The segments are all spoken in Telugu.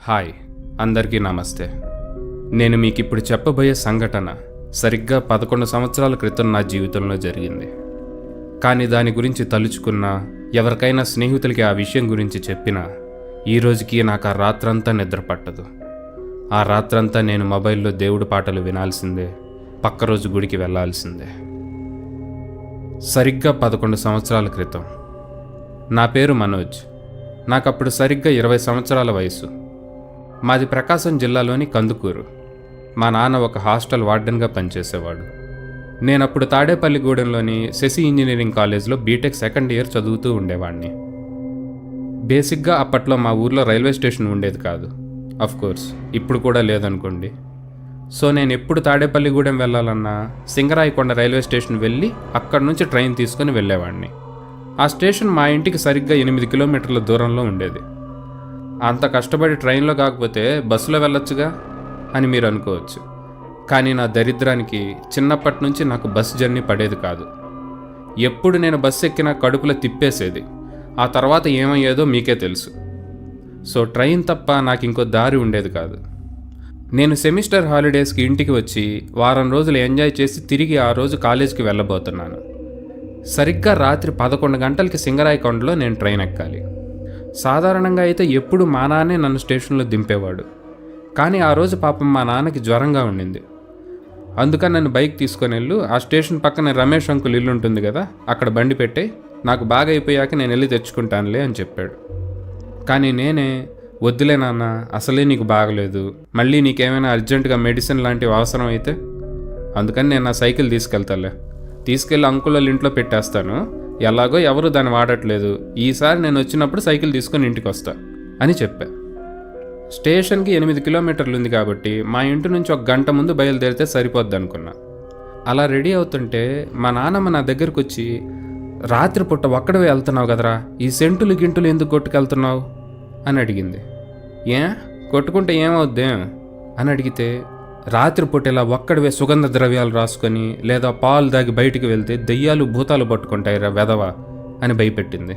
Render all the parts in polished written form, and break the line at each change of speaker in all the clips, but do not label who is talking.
హాయ్, అందరికీ నమస్తే. నేను మీకు ఇప్పుడు చెప్పబోయే సంఘటన సరిగ్గా 11 సంవత్సరాల క్రితం నా జీవితంలో జరిగింది. కానీ దాని గురించి తలుచుకున్నా, ఎవరికైనా స్నేహితులకి ఆ విషయం గురించి చెప్పినా, ఈ రోజుకి నాకు ఆ రాత్రంతా నిద్ర పట్టదు. ఆ రాత్రంతా నేను మొబైల్లో దేవుడి పాటలు వినాల్సిందే, పక్క రోజు గుడికి వెళ్ళాల్సిందే. సరిగ్గా 11 సంవత్సరాల క్రితం. నా పేరు మనోజ్. నాకప్పుడు సరిగ్గా 20 సంవత్సరాల వయసు. మాది ప్రకాశం జిల్లాలోని కందుకూరు. మా నాన్న ఒక హాస్టల్ వార్డెన్గా పనిచేసేవాడు. నేనప్పుడు తాడేపల్లిగూడెంలోని శశి ఇంజనీరింగ్ కాలేజ్లో బీటెక్ సెకండ్ ఇయర్ చదువుతూ ఉండేవాడిని. బేసిక్గా అప్పట్లో మా ఊర్లో రైల్వే స్టేషన్ ఉండేది కాదు. కోర్స్ ఇప్పుడు కూడా లేదనుకోండి. సో నేను ఎప్పుడు తాడేపల్లిగూడెం వెళ్ళాలన్నా సింగరాయకొండ రైల్వే స్టేషన్ వెళ్ళి అక్కడి నుంచి ట్రైన్ తీసుకుని వెళ్ళేవాడిని. ఆ స్టేషన్ మా ఇంటికి సరిగ్గా 8 కిలోమీటర్ల దూరంలో ఉండేది. అంత కష్టపడి ట్రైన్లో కాకపోతే బస్సులో వెళ్ళొచ్చుగా అని మీరు అనుకోవచ్చు. కానీ నా దరిద్రానికి చిన్నప్పటి నుంచి నాకు బస్సు జర్నీ పడేది కాదు. ఎప్పుడు నేను బస్సు ఎక్కినా కడుపులో తిప్పేసేది. ఆ తర్వాత ఏమయ్యేదో మీకే తెలుసు. సో ట్రైన్ తప్ప నాకు ఇంకో దారి ఉండేది కాదు. నేను సెమిస్టర్ హాలిడేస్కి ఇంటికి వచ్చి వారం రోజులు ఎంజాయ్ చేసి తిరిగి ఆ రోజు కాలేజీకి వెళ్ళబోతున్నాను. సరిగ్గా రాత్రి 11 గంటలకి సింగరాయకొండలో నేను ట్రైన్ ఎక్కాలి. సాధారణంగా అయితే ఎప్పుడు మా నాన్నే నన్ను స్టేషన్లో దింపేవాడు. కానీ ఆ రోజు పాపం మా నాన్నకి జ్వరంగా ఉండింది. అందుకని నన్ను బైక్ తీసుకొని వెళ్ళు, ఆ స్టేషన్ పక్కన రమేష్ అంకుల్ ఇల్లు ఉంటుంది కదా, అక్కడ బండి పెట్టే, నాకు బాగా అయిపోయాక నేను వెళ్ళి తెచ్చుకుంటానులే అని చెప్పాడు. కానీ నేనే, వద్దులే నాన్న, అసలే నీకు బాగలేదు, మళ్ళీ నీకేమైనా అర్జెంటుగా మెడిసిన్ లాంటివి అవసరం అయితే, అందుకని నేను నా సైకిల్ తీసుకెళ్ళి అంకుల్ వాళ్ళ ఇంట్లో పెట్టేస్తాను, ఎలాగో ఎవరు దాన్ని వాడట్లేదు, ఈసారి నేను వచ్చినప్పుడు సైకిల్ తీసుకొని ఇంటికి వస్తా అని చెప్పా. స్టేషన్కి 8 కిలోమీటర్లు ఉంది కాబట్టి మా ఇంటి నుంచి 1 గంట ముందు బయలుదేరితే సరిపోద్ది అనుకున్నా. అలా రెడీ అవుతుంటే మా నాన్నమ్మ నా దగ్గరకు వచ్చి, రాత్రిపూట ఒక్కడవే వెళ్తున్నావు కదరా, ఈ సెంటులు గింటులు ఎందుకు కొట్టుకెళ్తున్నావు అని అడిగింది. కొట్టుకుంటే ఏమవుద్దేం అని అడిగితే, రాత్రిపూట ఇలా ఒక్కడివే సుగంధ ద్రవ్యాలు రాసుకొని లేదా పాలు దాగి బయటికి వెళ్తే దెయ్యాలు భూతాలు పట్టుకుంటాయిరా వెధవా అని భయపెట్టింది.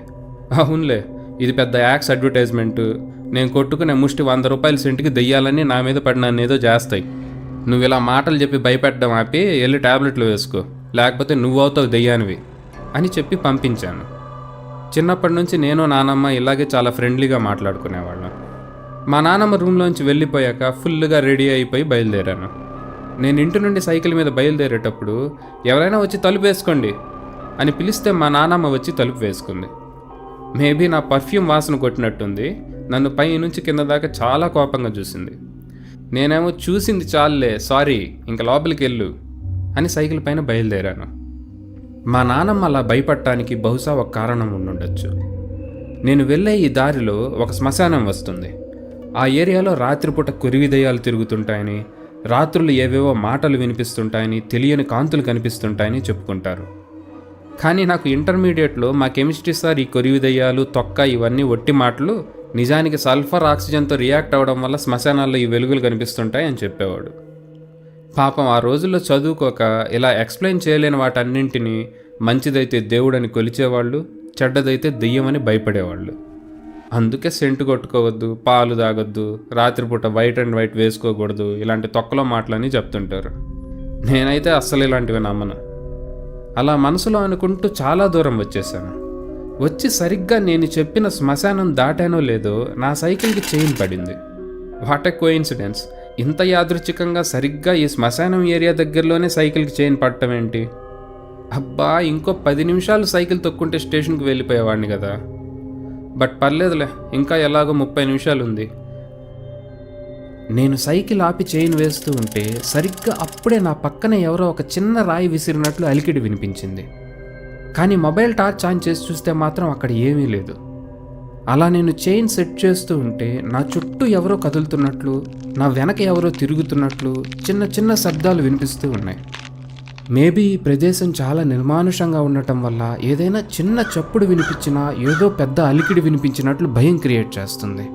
అవునులే, ఇది పెద్ద యాక్స్ అడ్వర్టైజ్మెంటు, నేను కొట్టుకునే ముష్టి 100 రూపాయల సెంటుకి దెయ్యాలని నా మీద పడినన్నేదో చేస్తాయి. నువ్వు ఇలా మాటలు చెప్పి భయపెట్టడం ఆపి వెళ్ళి ట్యాబ్లెట్లు వేసుకో, లేకపోతే నువ్వు అవుతావు దెయ్యానివి అని చెప్పి పంపించాను. చిన్నప్పటి నుంచి నేను నానమ్మ ఇలాగే చాలా ఫ్రెండ్లీగా మాట్లాడుకునేవాళ్ళం. మా నాన్నమ్మ రూమ్లోంచి వెళ్ళిపోయాక ఫుల్గా రెడీ అయిపోయి బయలుదేరాను. నేను ఇంటి నుండి సైకిల్ మీద బయలుదేరేటప్పుడు ఎవరైనా వచ్చి తలుపు వేసుకోండి అని పిలిస్తే మా నాన్నమ్మ వచ్చి తలుపు వేసుకుంది. మేబీ నా పర్ఫ్యూమ్ వాసన కొట్టినట్టుంది. నన్ను పై నుంచి కింద దాకా చాలా కోపంగా చూసింది. నేనేమో చూసింది చాలులే, సారీ, ఇంక లోపలికి వెళ్ళు అని సైకిల్ పైన బయలుదేరాను. మా నాన్నమ్మ అలా భయపడటానికి బహుశా ఒక కారణం ఉండుండొచ్చు. నేను వెళ్ళే ఈ దారిలో ఒక శ్మశానం వస్తుంది. ఆ ఏరియాలో రాత్రిపూట కొరివి దయ్యాలు తిరుగుతుంటాయని, రాత్రులు ఏవేవో మాటలు వినిపిస్తుంటాయని, తెలియని కాంతులు కనిపిస్తుంటాయని చెప్పుకుంటారు. కానీ నాకు ఇంటర్మీడియట్లో మా కెమిస్ట్రీ సార్ ఈ కొరివి దయ్యాలు, తొక్క ఇవన్నీ ఒట్టి మాటలు, నిజానికి సల్ఫర్ ఆక్సిజన్తో రియాక్ట్ అవ్వడం వల్ల శ్మశానాల్లో ఈ వెలుగులు కనిపిస్తుంటాయి అని చెప్పేవాడు. పాపం ఆ రోజుల్లో చదువుకోక ఇలా ఎక్స్ప్లెయిన్ చేయలేని వాటన్నింటినీ మంచిదైతే దేవుడని కొలిచేవాళ్ళు, చెడ్డదైతే దెయ్యమని భయపడేవాళ్ళు. అందుకే సెంటు కొట్టుకోవద్దు, పాలు తాగొద్దు, రాత్రిపూట వైట్ అండ్ వైట్ వేసుకోకూడదు, ఇలాంటి తొక్కలో మాటలని చెప్తుంటారు. నేనైతే అస్సలు ఇలాంటివి నమ్మను. అలా మనసులో అనుకుంటూ చాలా దూరం వచ్చేసాను. వచ్చి సరిగ్గా నేను చెప్పిన శ్మశానం దాటానో లేదో నా సైకిల్కి చైన్ పడింది. What a coincidence! ఇంత యాదృచ్ఛికంగా సరిగ్గా ఈ శ్మశానం ఏరియా దగ్గరలోనే సైకిల్కి చైన్ పడటం ఏంటి? అబ్బా, ఇంకో 10 నిమిషాలు సైకిల్ తొక్కుంటే స్టేషన్కి వెళ్ళిపోయేవాడిని కదా. బట్ పర్లేదులే, ఇంకా ఎలాగో 30 నిమిషాలు ఉంది. నేను సైకిల్ ఆపి చైన్ వేస్తూ ఉంటే సరిగ్గా అప్పుడే నా పక్కనే ఎవరో ఒక చిన్న రాయి విసిరినట్లు అలికిడి వినిపించింది. కానీ మొబైల్ టార్చ్ ఆన్ చేసి చూస్తే మాత్రం అక్కడ ఏమీ లేదు. అలా నేను చైన్ సెట్ చేస్తూ ఉంటే నా చుట్టూ ఎవరో కదులుతున్నట్లు, నా వెనక ఎవరో తిరుగుతున్నట్లు చిన్న చిన్న శబ్దాలు వినిపిస్తూ ఉన్నాయి. మేబీ ఈ ప్రదేశం చాలా నిర్మానుషంగా ఉండటం వల్ల ఏదైనా చిన్న చప్పుడు వినిపించినా ఏదో పెద్ద అలికిడి వినిపించినట్లు భయం క్రియేట్ చేస్తుంది.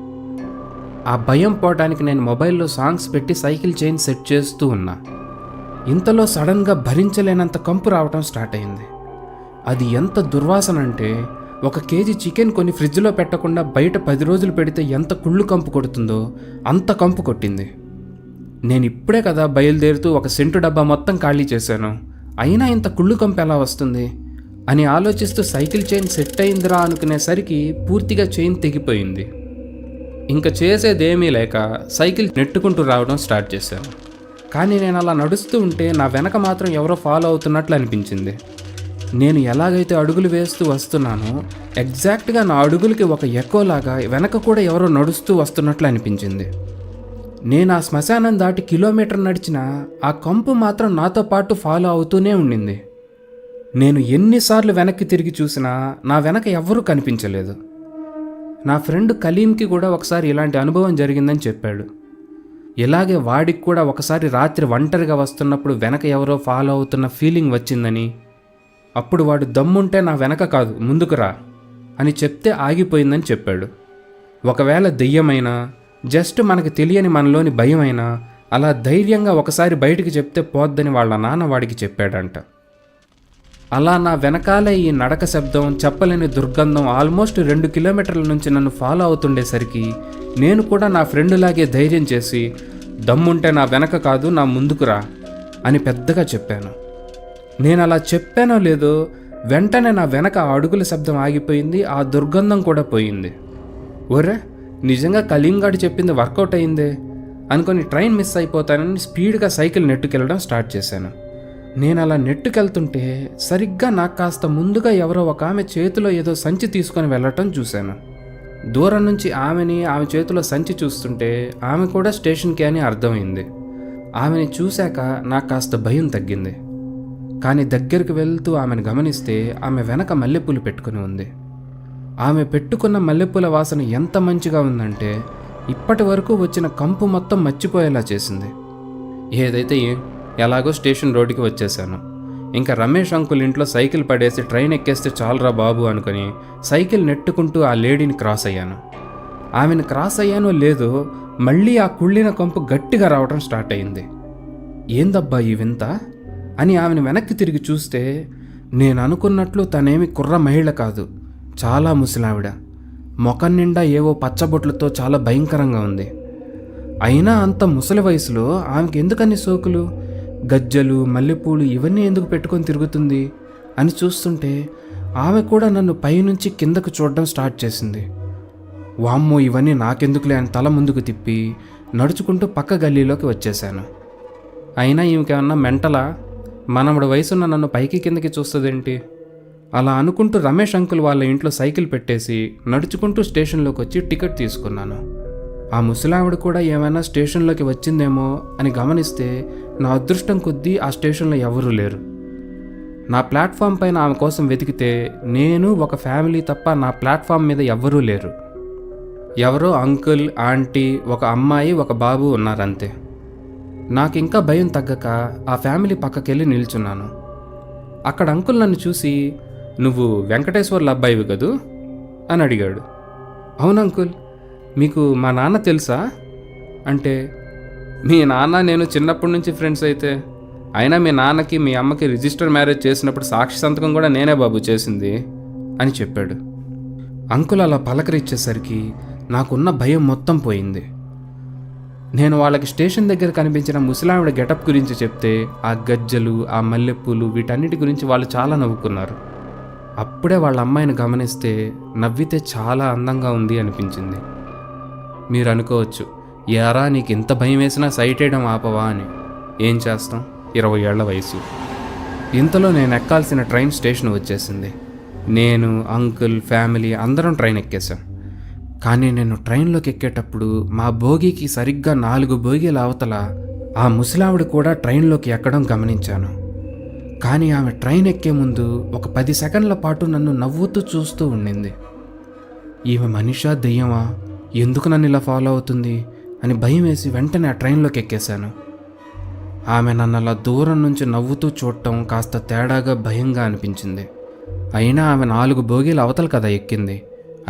ఆ భయం పోవటానికి నేను మొబైల్లో సాంగ్స్ పెట్టి సైకిల్ చైన్ సెట్ చేస్తూ ఉన్నా. ఇంతలో సడన్గా భరించలేనంత కంపు రావటం స్టార్ట్ అయింది. అది ఎంత దుర్వాసన అంటే 1 కేజీ చికెన్ కొని ఫ్రిడ్జ్లో పెట్టకుండా బయట 10 రోజులు పెడితే ఎంత కుళ్ళు కంపు కొడుతుందో అంత కంపు కొట్టింది. నేను ఇప్పుడే కదా బయలుదేరుతూ 1 సెంటు డబ్బా మొత్తం ఖాళీ చేశాను, అయినా ఇంత కుళ్ళు కంపు ఎలా వస్తుంది అని ఆలోచిస్తూ సైకిల్ చైన్ సెట్ అయిందిరా అనుకునేసరికి పూర్తిగా చైన్ తెగిపోయింది. ఇంకా చేసేదేమీ లేక సైకిల్ నెట్టుకుంటూ రావడం స్టార్ట్ చేశాను. కానీ నేను అలా నడుస్తూ ఉంటే నా వెనక మాత్రం ఎవరో ఫాలో అవుతున్నట్లు అనిపించింది. నేను ఎలాగైతే అడుగులు వేస్తూ వస్తున్నానో ఎగ్జాక్ట్గా నా అడుగులకి ఒక ఎకోలాగా వెనక కూడా ఎవరో నడుస్తూ వస్తున్నట్లు అనిపించింది. నేను ఆ శ్మశానం దాటి కిలోమీటర్ నడిచినా ఆ కంపు మాత్రం నాతో పాటు ఫాలో అవుతూనే ఉండింది. నేను ఎన్నిసార్లు వెనక్కి తిరిగి చూసినా నా వెనక ఎవ్వరూ కనిపించలేదు. నా ఫ్రెండ్ కలీంకి కూడా ఒకసారి ఇలాంటి అనుభవం జరిగిందని చెప్పాడు. ఇలాగే వాడికి కూడా ఒకసారి రాత్రి ఒంటరిగా వస్తున్నప్పుడు వెనక ఎవరో ఫాలో అవుతున్న ఫీలింగ్ వచ్చిందని, అప్పుడు వాడు దమ్ముంటే నా వెనక కాదు ముందుకు రా అని చెప్తే ఆగిపోయిందని చెప్పాడు. ఒకవేళ దెయ్యమైనా జస్ట్ మనకు తెలియని మనలోని భయమైనా అలా ధైర్యంగా ఒకసారి బయటికి చెప్తే పోద్దని వాళ్ళ నాన్న వాడికి చెప్పాడంట. అలా నా వెనకాలే ఈ నడక శబ్దం, చెప్పలేని దుర్గంధం ఆల్మోస్ట్ 2 కిలోమీటర్ల నుంచి నన్ను ఫాలో అవుతుండేసరికి నేను కూడా నా ఫ్రెండులాగే ధైర్యం చేసి దమ్ముంటే నా వెనక కాదు నా ముందుకు రా అని పెద్దగా చెప్పాను. నేను అలా చెప్పానో లేదో వెంటనే నా వెనక ఆ అడుగుల శబ్దం ఆగిపోయింది, ఆ దుర్గంధం కూడా పోయింది. ఒరే, నిజంగా కలీంగాడు చెప్పింది వర్కౌట్ అయిందే అనుకొని ట్రైన్ మిస్ అయిపోతానని స్పీడ్గా సైకిల్ నెట్టుకెళ్ళడం స్టార్ట్ చేశాను. నేను అలా నెట్టుకెళ్తుంటే సరిగ్గా నాకు కాస్త ముందుగా ఎవరో ఒక ఆమె చేతిలో ఏదో సంచి తీసుకొని వెళ్ళటం చూశాను. దూరం నుంచి ఆమె చేతిలో సంచి చూస్తుంటే ఆమె కూడా స్టేషన్కి అని అర్థమైంది. ఆమెని చూశాక నాకు కాస్త భయం తగ్గింది. కానీ దగ్గరికి వెళ్తూ ఆమెను గమనిస్తే ఆమె వెనక మల్లెపూలు పెట్టుకుని ఉంది. ఆమె పెట్టుకున్న మల్లెపూల వాసన ఎంత మంచిగా ఉందంటే ఇప్పటి వరకు వచ్చిన కంపు మొత్తం మర్చిపోయేలా చేసింది. ఏదైతే ఎలాగో స్టేషన్ రోడ్డుకి వచ్చేసాను. ఇంకా రమేష్ అంకుల్ ఇంట్లో సైకిల్ పడేసి ట్రైన్ ఎక్కేస్తే చాలరా బాబు అనుకుని సైకిల్ నెట్టుకుంటూ ఆ లేడీని క్రాస్ అయ్యాను. ఆమెను క్రాస్ అయ్యానో లేదో మళ్ళీ ఆ కుళ్ళిన కంపు గట్టిగా రావడం స్టార్ట్ అయింది. ఏందబ్బా ఈ వింత అని ఆమెను వెనక్కి తిరిగి చూస్తే నేను అనుకున్నట్లు తనేమి కుర్ర మహిళ కాదు, చాలా ముసలావిడ. మొఖం నిండా ఏవో పచ్చబొట్లతో చాలా భయంకరంగా ఉంది. అయినా అంత ముసలి వయసులో ఆమెకి ఎందుకని సోకులు, గజ్జలు, మల్లెపూలు ఇవన్నీ ఎందుకు పెట్టుకొని తిరుగుతుంది అని చూస్తుంటే ఆమె కూడా నన్ను పైనుంచి కిందకు చూడడం స్టార్ట్ చేసింది. వామ్మో ఇవన్నీ నాకెందుకులే అని తల ముందుకు తిప్పి నడుచుకుంటూ పక్క గల్లీలోకి వచ్చేసాను. అయినా ఈమెకేమన్నా మెంటలా, మనముడు వయసున్న నన్ను పైకి కిందకి చూస్తుందేంటి అలా అనుకుంటూ రమేష్ అంకుల్ వాళ్ళ ఇంట్లో సైకిల్ పెట్టేసి నడుచుకుంటూ స్టేషన్లోకి వచ్చి టికెట్ తీసుకున్నాను. ఆ ముసలావిడ కూడా ఏమైనా స్టేషన్లోకి వచ్చిందేమో అని గమనిస్తే నా అదృష్టం కొద్దీ ఆ స్టేషన్లో ఎవరూ లేరు. నా ప్లాట్ఫామ్ పైన ఆమె కోసం వెతికితే నేను ఒక ఫ్యామిలీ తప్ప నా ప్లాట్ఫామ్ మీద ఎవ్వరూ లేరు. ఎవరో అంకుల్, ఆంటీ, ఒక అమ్మాయి, ఒక బాబు ఉన్నారంతే. నాకు ఇంకా భయం తగ్గక ఆ ఫ్యామిలీ పక్కకెళ్ళి నిల్చున్నాను. అక్కడ అంకుల్ నన్ను చూసి, నువ్వు వెంకటేశ్వర్ల అబ్బాయివి కదూ అని అడిగాడు. అవును అంకుల్, మీకు మా నాన్న తెలుసా అంటే, మీ నాన్న నేను చిన్నప్పటి నుంచి ఫ్రెండ్స్ అయితే, అయినా మీ నాన్నకి మీ అమ్మకి రిజిస్టర్ మ్యారేజ్ చేసినప్పుడు సాక్షి సంతకం కూడా నేనే బాబు చేసింది అని చెప్పాడు. అంకుల్ అలా పలకరిచ్చేసరికి నాకున్న భయం మొత్తం పోయింది. నేను వాళ్ళకి స్టేషన్ దగ్గర కనిపించిన ముసలావిడ గెటప్ గురించి చెప్తే ఆ గజ్జలు, ఆ మల్లెపూలు వీటన్నిటి గురించి వాళ్ళు చాలా నవ్వుకున్నారు. అప్పుడే వాళ్ళ అమ్మాయిని గమనిస్తే నవ్వితే చాలా అందంగా ఉంది అనిపించింది. మీరు అనుకోవచ్చు, యారా నీకు ఇంత భయం వేసినా సైట్ వేయడం ఆపవా అని. ఏం చేస్తాం, 20 ఏళ్ల వయసు. ఇంతలో నేను ఎక్కాల్సిన ట్రైన్ స్టేషన్ వచ్చేసింది. నేను, అంకుల్, ఫ్యామిలీ అందరం ట్రైన్ ఎక్కేశాం. కానీ నేను ట్రైన్లోకి ఎక్కేటప్పుడు మా బోగీకి సరిగ్గా 4 బోగీల అవతల ఆ ముసలావిడ కూడా ట్రైన్లోకి ఎక్కడం గమనించాను. కానీ ఆమె ట్రైన్ ఎక్కే ముందు ఒక 10 సెకండ్ల పాటు నన్ను నవ్వుతూ చూస్తూ ఉండింది. ఈమె మనిషా దెయ్యమా, ఎందుకు నన్ను ఇలా ఫాలో అవుతుంది అని భయం వేసి వెంటనే ఆ ట్రైన్లోకి ఎక్కేశాను. ఆమె నన్ను అలా దూరం నుంచి నవ్వుతూ చూడటం కాస్త తేడాగా భయంగా అనిపించింది. అయినా ఆమె 4 బోగీల అవతల కదా ఎక్కింది.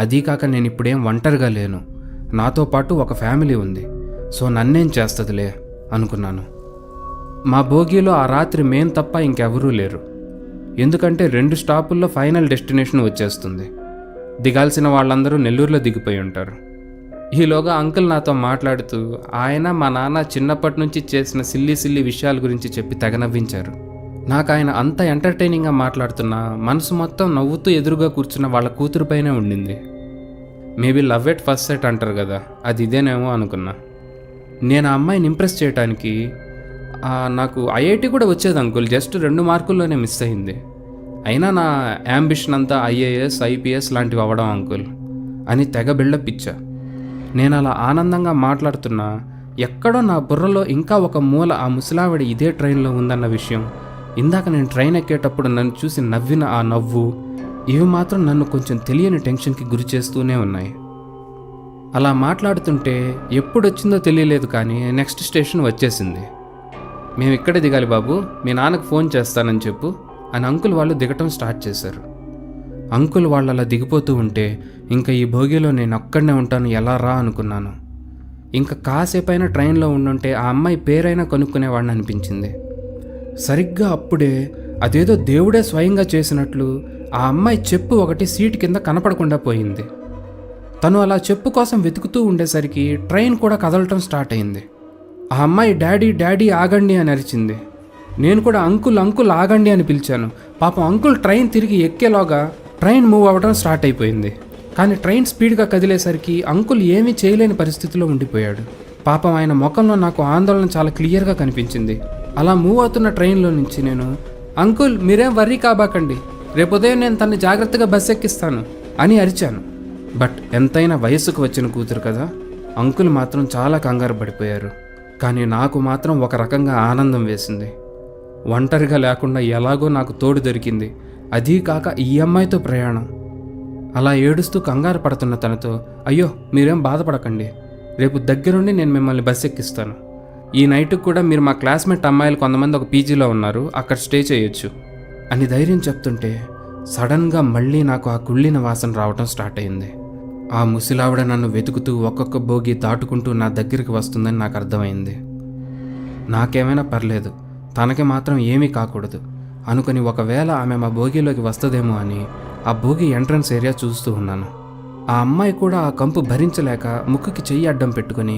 అదీ కాక నేను ఇప్పుడేం ఒంటరిగా లేను, నాతో పాటు ఒక ఫ్యామిలీ ఉంది. సో నన్నేం చేస్తుందిలే అనుకున్నాను. మా బోగీలో ఆ రాత్రి మేం తప్ప ఇంకెవరూ లేరు. ఎందుకంటే 2 స్టాపుల్లో ఫైనల్ డెస్టినేషన్ వచ్చేస్తుంది. దిగాల్సిన వాళ్ళందరూ నెల్లూరులో దిగిపోయి ఉంటారు. ఈలోగా అంకుల్ నాతో మాట్లాడుతూ ఆయన మా నాన్న చిన్నప్పటి నుంచి చేసిన సిల్లీ విషయాల గురించి చెప్పి తెగ నవ్వించారు. నాకు ఆయన అంత ఎంటర్టైనింగ్గా మాట్లాడుతున్నా మనసు మొత్తం నవ్వుతూ ఎదురుగా కూర్చున్న వాళ్ళ కూతురుపైనే ఉండింది. Maybe love at first sight అంటారు కదా, అది ఇదేనేమో అనుకున్నా. నేను ఆ అమ్మాయిని ఇంప్రెస్ చేయడానికి నాకు ఐఐటి కూడా వచ్చేది అంకుల్, జస్ట్ 2 మార్కుల్లోనే మిస్ అయింది. అయినా నా యాంబిషన్ అంతా ఐఏఎస్ ఐపీఎస్ లాంటివి అవ్వడం అంకుల్ అని తెగ బిల్డప్ ఇచ్చా. నేను అలా ఆనందంగా మాట్లాడుతున్నా ఎక్కడో నా బుర్రలో ఇంకా ఒక మూల ఆ ముసలావిడ ఇదే ట్రైన్లో ఉందన్న విషయం, ఇందాక నేను ట్రైన్ ఎక్కేటప్పుడు నన్ను చూసి నవ్విన ఆ నవ్వు, ఇవి మాత్రం నన్ను కొంచెం తెలియని టెన్షన్కి గురి చేస్తూనే ఉన్నాయి. అలా మాట్లాడుతుంటే ఎప్పుడొచ్చిందో తెలియలేదు కానీ నెక్స్ట్ స్టేషన్ వచ్చేసింది. మేము ఇక్కడే దిగాలి బాబు, మీ నాన్నకు ఫోన్ చేస్తానని చెప్పు అని అంకుల్ వాళ్ళు దిగటం స్టార్ట్ చేశారు. అంకుల్ వాళ్ళు అలా దిగిపోతూ ఉంటే ఇంకా ఈ భోగిలో నేను ఒక్కడనే ఉంటాను ఎలా రా అనుకున్నాను. ఇంకా కాసేపైనా ట్రైన్లో ఉండుంటే ఆ అమ్మాయి పేరైనా కనుక్కునేవాడిని అనిపించింది. సరిగ్గా అప్పుడే అదేదో దేవుడే స్వయంగా చేసినట్లు ఆ అమ్మాయి చెప్పు ఒకటి సీటు కింద కనపడకుండా పోయింది. తను అలా చెప్పు కోసం వెతుకుతూ ఉండేసరికి ట్రైన్ కూడా కదలటం స్టార్ట్ అయింది. ఆ అమ్మాయి డాడీ డాడీ ఆగండి అని అరిచింది. నేను కూడా అంకుల్ అంకుల్ ఆగండి అని పిలిచాను. పాపం అంకుల్ ట్రైన్ తిరిగి ఎక్కేలోగా ట్రైన్ మూవ్ అవ్వడం స్టార్ట్ అయిపోయింది. కానీ ట్రైన్ స్పీడ్గా కదిలేసరికి అంకుల్ ఏమీ చేయలేని పరిస్థితిలో ఉండిపోయాడు. పాపం ఆయన ముఖంలో నాకు ఆందోళన చాలా క్లియర్గా కనిపించింది. అలా మూవ్ అవుతున్న ట్రైన్లో నుంచి నేను, అంకుల్ మీరేం వర్రీ కాబాకండి, రేపు ఉదయం నేను తన్ని జాగ్రత్తగా బస్ ఎక్కిస్తాను అని అరిచాను. బట్ ఎంతైనా వయస్సుకు వచ్చిన కూతురు కదా, అంకుల్ మాత్రం చాలా కంగారు పడిపోయారు. కానీ నాకు మాత్రం ఒక రకంగా ఆనందం వేసింది. ఒంటరిగా లేకుండా ఎలాగో నాకు తోడు దొరికింది, అదీ కాక ఈ అమ్మాయితో ప్రయాణం. అలా ఏడుస్తూ కంగారు పడుతున్న తనతో, అయ్యో మీరేం బాధపడకండి, రేపు దగ్గరుండి నేను మిమ్మల్ని బస్ ఎక్కిస్తాను. ఈ నైట్కి కూడా మీరు మా క్లాస్మేట్ అమ్మాయిలు కొంతమంది ఒక పీజీలో ఉన్నారు, అక్కడ స్టే చేయొచ్చు అని ధైర్యం చెప్తుంటే సడన్గా మళ్ళీ నాకు ఆ కుళ్ళిన వాసన రావడం స్టార్ట్ అయింది. ఆ ముసిలావిడ నన్ను వెతుకుతూ ఒక్కొక్క బోగి దాటుకుంటూ నా దగ్గరికి వస్తుందని నాకు అర్థమైంది. నాకేమైనా పర్లేదు, తనకి మాత్రం ఏమీ కాకూడదు అనుకుని ఒకవేళ ఆమె మా బోగిలోకి వస్తుందేమో అని ఆ బోగి ఎంట్రన్స్ ఏరియా చూస్తూ ఉన్నాను. ఆ అమ్మాయి కూడా ఆ కంపు భరించలేక ముక్కుకి చెయ్యి అడ్డం పెట్టుకుని,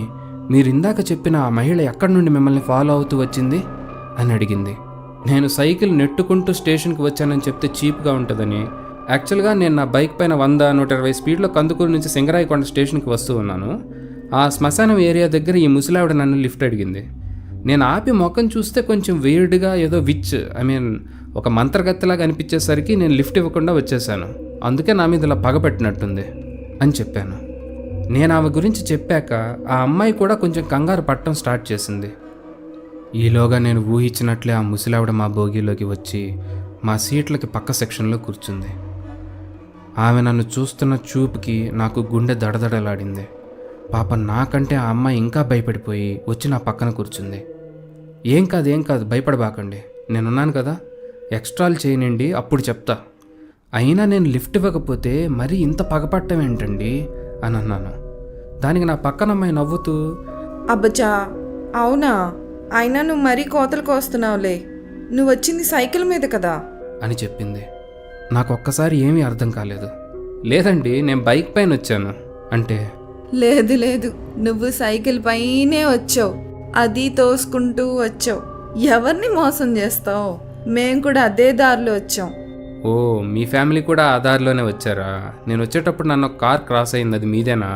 మీరు ఇందాక చెప్పిన ఆ మహిళ ఎక్కడి నుండి మిమ్మల్ని ఫాలో అవుతూ వచ్చింది అని అడిగింది. నేను సైకిల్ నెట్టుకుంటూ స్టేషన్కి వచ్చానని చెప్తే చీప్గా ఉంటుందని, యాక్చువల్గా నేను నా బైక్ పైన 100-120 స్పీడ్లో కందుకూరు నుంచి సింగరాయకొండ స్టేషన్కి వస్తూ ఉన్నాను. ఆ శ్మశానం ఏరియా దగ్గర ఈ ముసలావిడ నన్ను లిఫ్ట్ అడిగింది. నేను ఆపి మొక్కను చూస్తే కొంచెం వెయిర్డ్గా ఏదో ఒక మంత్రగత్తెలాగా అనిపించేసరికి నేను లిఫ్ట్ ఇవ్వకుండా వచ్చేసాను. అందుకే నా మీద ఇలా పగపెట్టినట్టుంది అని చెప్పాను. నేను ఆమె గురించి చెప్పాక ఆ అమ్మాయి కూడా కొంచెం కంగారు పట్టడం స్టార్ట్ చేసింది. ఈలోగా నేను ఊహించినట్లే ఆ ముసలావిడ మా బోగిలోకి వచ్చి మా సీట్లకి పక్క సెక్షన్లో కూర్చుంది. ఆమె నన్ను చూస్తున్న చూపుకి నాకు గుండె దడదడలాడింది. పాప నాకంటే ఆ అమ్మాయి ఇంకా భయపడిపోయి వచ్చి నా పక్కన కూర్చుంది. ఏం కాదు భయపడబాకండి, నేనున్నాను కదా, ఎక్స్ట్రాలు చేయనండి అప్పుడు చెప్తా. అయినా నేను లిఫ్ట్ ఇవ్వకపోతే మరీ ఇంత పగపట్టం ఏంటండి అని అన్నాను. దానికి నా పక్కన అమ్మాయి నవ్వుతూ,
అబ్బచా అవునా, అయినా నువ్వు మరీ కోతలకు వస్తున్నావులే, నువ్వు వచ్చింది సైకిల్ మీద కదా
అని చెప్పింది. నాకు ఒక్కసారి ఏమీ అర్థం కాలేదు. లేదండి నేను బైక్ పైన వచ్చాను అంటే,
లేదు నువ్వు సైకిల్ పైనే వచ్చావు, అది తోసుకుంటూ వచ్చావు, ఎవరిని మోసం చేస్తావు, మేం కూడా అదే దారిలో వచ్చాం.
ఓ మీ ఫ్యామిలీ కూడా ఆ దారిలోనే వచ్చారా? నేను వచ్చేటప్పుడు నన్ను కార్ క్రాస్ అయింది, అది మీదేనా?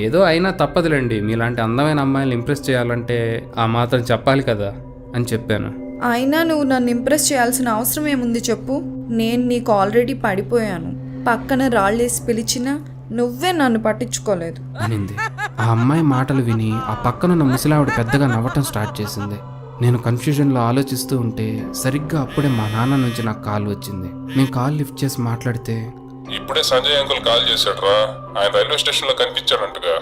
ఏదో అయినా తప్పదులేండి, మీలాంటి అందమైన అమ్మాయిని ఇంప్రెస్ చేయాలంటే ఆ మాత్రం చెప్పాలి కదా అని చెప్పాను.
అయినా నువ్వు నన్ను ఇంప్రెస్ చేయాల్సిన అవసరం ఏముంది చెప్పు, నేను నీకు ఆల్రెడీ పడిపోయాను, పక్కన రాళ్ళేసి పిలిచినా నువ్వే నన్ను పట్టించుకోలేదు
అనింది. ఆ అమ్మాయి మాటలు విని ఆ పక్కనున్న ముసలావిడ పెద్దగా నవ్వటం స్టార్ట్ చేసింది. నేను కన్ఫ్యూజన్లో ఆలోచిస్తూ ఉంటే సరిగ్గా అప్పుడే మా నాన్న నుంచి నాకు కాల్ వచ్చింది. నేను కాల్ లిఫ్ట్ చేసి మాట్లాడితే,
ఇప్పుడే సంజయ్ అంకుల్ కాల్ చేశాడ్రా, ఆయన రైల్వే స్టేషన్లో కనిపించాడంటగా,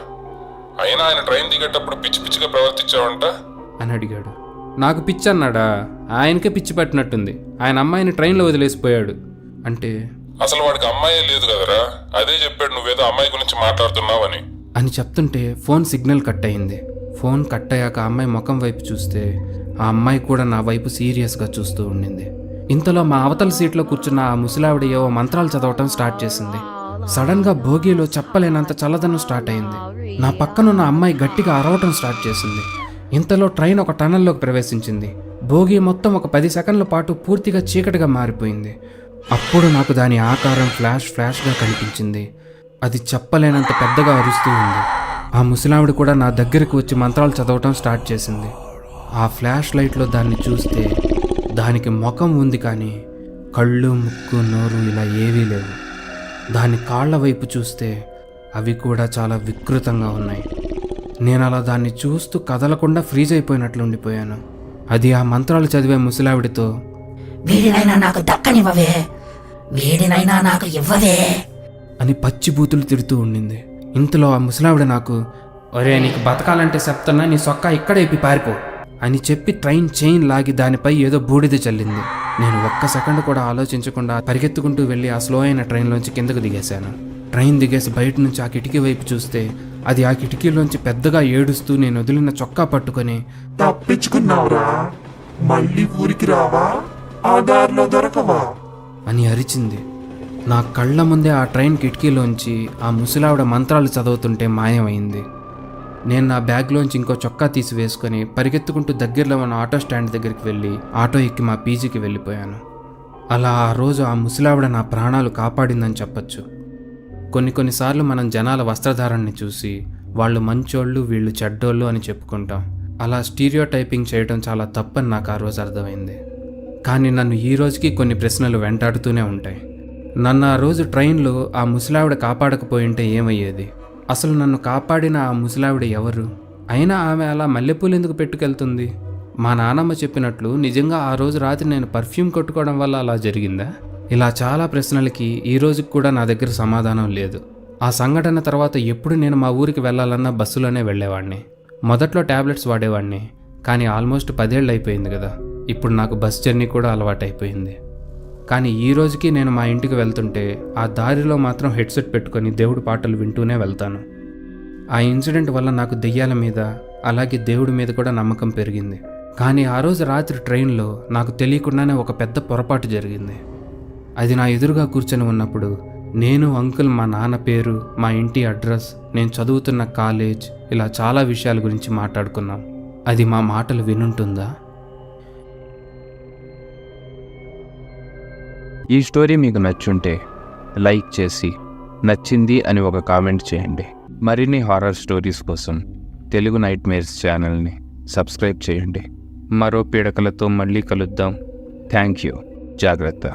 అయినా ఆయన ట్రైన్ దిగేటప్పుడు పిచ్చిగా ప్రవర్తించావంట
అని అడిగాడు. నాకు పిచ్చి అన్నాడా? ఆయనకే పిచ్చి పట్టినట్టుంది, ఆయన అమ్మాయిని ట్రైన్లో వదిలేసిపోయాడు అంటే,
అసలు వాడికి అమ్మాయే లేదు కదరా, అదే చెప్పాడు నువ్వేదో అమ్మాయి గురించి మాట్లాడుతున్నావని
అని చెప్తుంటే ఫోన్ సిగ్నల్ కట్ అయింది. ఫోన్ కట్ అయ్యాక ఆ అమ్మాయి ముఖం వైపు చూస్తే ఆ అమ్మాయి కూడా నా వైపు సీరియస్గా చూస్తూ ఉండింది. ఇంతలో మా అవతల సీట్లో కూర్చున్న ఆ ముసలావిడ ఏవో మంత్రాలు చదవటం స్టార్ట్ చేసింది. సడన్గా భోగిలో చెప్పలేనంత చల్లదనం స్టార్ట్ అయింది. నా పక్కనున్న అమ్మాయి గట్టిగా అరవటం స్టార్ట్ చేసింది. ఇంతలో ట్రైన్ ఒక టనల్లోకి ప్రవేశించింది. భోగి మొత్తం ఒక 10 సెకండ్ల పాటు పూర్తిగా చీకటిగా మారిపోయింది. అప్పుడు నాకు దాని ఆకారం ఫ్లాష్గా కనిపించింది. అది చెప్పలేనంత పెద్దగా అరుస్తూ ఉంది. ఆ ముసలావిడ కూడా నా దగ్గరకు వచ్చి మంత్రాలు చదవటం స్టార్ట్ చేసింది. ఆ ఫ్లాష్ లైట్లో దాన్ని చూస్తే దానికి ముఖం ఉంది, కానీ కళ్ళు, ముక్కు, నోరు ఇలా ఏవీ లేవు. దాని కాళ్ల వైపు చూస్తే అవి కూడా చాలా వికృతంగా ఉన్నాయి. నేను అలా దాన్ని చూస్తూ కదలకుండా ఫ్రీజ్ అయిపోయినట్లు ఉండిపోయాను. అది ఆ మంత్రాలు చదివే ముసలావిడితో,
వీడినైనా నాకు దక్కనివ్వవే, వీడినైనా నాకు ఇవ్వవే
అని పచ్చి బూతులు తిడుతూ ఉండింది. ఇంతలో ఆ ముసలావిడ నాకు, ఒరే నీకు బతకాలంటే చెప్తున్నా, నీ సొక్కా ఇక్కడైపి పారిపో అని చెప్పి ట్రైన్ చైన్ లాగి దానిపై ఏదో బూడిద చల్లింది. నేను ఒక్క సెకండ్ కూడా ఆలోచించకుండా పరిగెత్తుకుంటూ వెళ్ళి ఆ స్లో అయిన ట్రైన్లోంచి కిందకు దిగేశాను. ట్రైన్ దిగేసి బయట నుంచి ఆ కిటికీ వైపు చూస్తే అది ఆ కిటికీలోంచి పెద్దగా ఏడుస్తూ నేను వదిలిన చొక్కా పట్టుకొని,
తప్పించుకున్నావురా, మళ్ళీ ఊరికి రావా, ఆ దారిలో దొరకవా
అని అరిచింది. నా కళ్ళ ముందే ఆ ట్రైన్ కిటికీలోంచి ఆ ముసలావిడ మంత్రాలు చదువుతుంటే మాయమైంది. నేను నా బ్యాగ్లోంచి ఇంకో చొక్కా తీసి వేసుకొని పరిగెత్తుకుంటూ దగ్గరలో ఉన్న ఆటో స్టాండ్ దగ్గరికి వెళ్ళి ఆటో ఎక్కి మా పీజీకి వెళ్ళిపోయాను. అలా ఆ రోజు ఆ ముసలావిడ నా ప్రాణాలు కాపాడిందని చెప్పచ్చు. కొన్నిసార్లు మనం జనాల వస్త్రధారణని చూసి వాళ్ళు మంచోళ్ళు, వీళ్ళు చెడ్డోళ్ళు అని చెప్పుకుంటాం. అలా స్టీరియో టైపింగ్ చేయడం చాలా తప్పని నాకు ఆ రోజు అర్థమైంది. కానీ నన్ను ఈ రోజుకి కొన్ని ప్రశ్నలు వెంటాడుతూనే ఉంటాయి. నన్ను ఆ రోజు ట్రైన్లో ఆ ముసలావిడ కాపాడకపోయింటే ఏమయ్యేది? అసలు నన్ను కాపాడిన ఆ ముసలావిడ ఎవరు? అయినా ఆమె అలా మల్లెపూలు ఎందుకు పెట్టుకెళ్తుంది? మా నానమ్మ చెప్పినట్లు నిజంగా ఆ రోజు రాత్రి నేను పర్ఫ్యూమ్ కొట్టుకోవడం వల్ల అలా జరిగిందా? ఇలా చాలా ప్రశ్నలకి ఈ రోజుకి కూడా నా దగ్గర సమాధానం లేదు. ఆ సంఘటన తర్వాత ఎప్పుడు నేను మా ఊరికి వెళ్ళాలన్నా బస్సులోనే వెళ్ళేవాడిని. మొదట్లో ట్యాబ్లెట్స్ వాడేవాడిని, కానీ ఆల్మోస్ట్ 10 ఏళ్ళు అయిపోయింది కదా. ఇప్పుడు నాకు బస్ జర్నీ కూడా అలవాటైపోయింది. కానీ ఈ రోజుకి నేను మా ఇంటికి వెళ్తుంటే ఆ దారిలో మాత్రం హెడ్సెట్ పెట్టుకొని దేవుడి పాటలు వింటూనే వెళ్తాను. ఆ ఇన్సిడెంట్ వల్ల నాకు దెయ్యాల మీద, అలాగే దేవుడి మీద కూడా నమ్మకం పెరిగింది. కానీ ఆ రోజు రాత్రి ట్రైన్లో నాకు తెలియకుండానే ఒక పెద్ద పొరపాటు జరిగింది. అది నా ఎదురుగా కూర్చొని ఉన్నప్పుడు నేను, అంకుల్, మా నాన్న పేరు, మా ఇంటి అడ్రస్, నేను చదువుతున్న కాలేజ్, ఇలా చాలా విషయాల గురించి మాట్లాడుకున్నాం. అది మా మాటలు వినుంటుందా?
ఈ స్టోరీ మీకు నచ్చుంటే లైక్ చేసి నచ్చింది అని ఒక కామెంట్ చేయండి. మరిన్ని హారర్ స్టోరీస్ కోసం తెలుగు నైట్ మేర్స్ ఛానల్ని సబ్స్క్రైబ్ చేయండి. మరో పీడకలతో మళ్ళీ కలుద్దాం. Thank you. జాగ్రత్త.